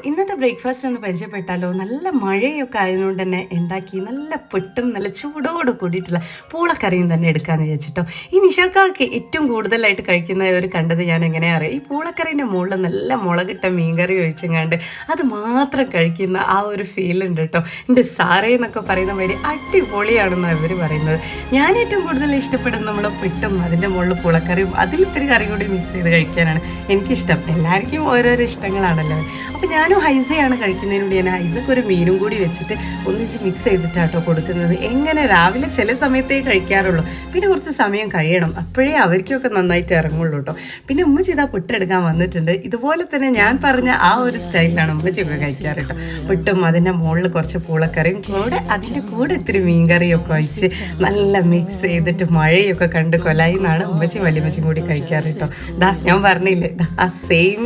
ഇന്നത്തെ ബ്രേക്ക്ഫാസ്റ്റ് ഒന്ന് പരിചയപ്പെട്ടാലോ. നല്ല മഴയൊക്കെ ആയതുകൊണ്ട് തന്നെ എന്താക്കി നല്ല പുട്ടും നല്ല ചൂടോട് കൂടിയിട്ടുള്ള പൂളക്കറിയും തന്നെ എടുക്കാമെന്ന് വിചാരിച്ചിട്ടോ. ഈ നിഷാക്കാക്ക് ഏറ്റവും കൂടുതലായിട്ട് കഴിക്കുന്ന ഒരു കണ്ടത് ഞാൻ എങ്ങനെയാ അറിയാം, ഈ പൂളക്കറീൻ്റെ മുകളിൽ നല്ല മുളകിട്ട മീൻകറി ഒഴിച്ചെങ്ങാണ്ട് അത് മാത്രം കഴിക്കുന്ന ആ ഒരു ഫീലുണ്ട് കേട്ടോ. എൻ്റെ സാറേ എന്നൊക്കെ പറയുന്ന മാതിരി അടിപൊളിയാണെന്നാണ് ഇവർ പറയുന്നത്. ഞാൻ ഏറ്റവും കൂടുതൽ ഇഷ്ടപ്പെടുന്ന നമ്മൾ പുട്ടും അതിൻ്റെ മുകളിൽ പൂളക്കറിയും അതിലിത്തിരി കറി കൂടി മിക്സ് ചെയ്ത് കഴിക്കാനാണ് എനിക്കിഷ്ടം. എല്ലാവർക്കും ഓരോരോ ഇഷ്ടങ്ങളാണല്ലോ. അപ്പോൾ ഞാനും ഹൈസയാണ് കഴിക്കുന്നതിനോട് ഞാൻ ഹൈസക്ക് ഒരു മീനും കൂടി വെച്ചിട്ട് ഒന്നിച്ച് മിക്സ് ചെയ്തിട്ടാട്ടോ കൊടുക്കുന്നത്. എങ്ങനെ രാവിലെ ചില സമയത്തേ കഴിക്കാറുള്ളൂ, പിന്നെ കുറച്ച് സമയം കഴിയണം, അപ്പോഴേ അവർക്കൊക്കെ നന്നായിട്ട് ഇറങ്ങുള്ളൂ കേട്ടോ. പിന്നെ ഉമ്മച്ചി ഇതാ പുട്ടെടുക്കാൻ വന്നിട്ടുണ്ട്. ഇതുപോലെ തന്നെ ഞാൻ പറഞ്ഞ ആ ഒരു സ്റ്റൈലിലാണ് ഉമ്മച്ചിയൊക്കെ കഴിക്കാറ് കേട്ടോ. പുട്ടും അതിൻ്റെ മുകളിൽ കുറച്ച് പൂളക്കറിയും കൂടെ അതിൻ്റെ കൂടെ ഇത്തിരി മീൻകറിയും ഒക്കെ ഒഴിച്ച് നല്ല മിക്സ് ചെയ്തിട്ട് മഴയൊക്കെ കണ്ട് കൊലായി എന്നാണ് ഉമ്മച്ചി വലിയമ്മച്ചും കൂടി കഴിക്കാറ് കേട്ടോ. ഞാൻ പറഞ്ഞില്ലേ ആ സെയിം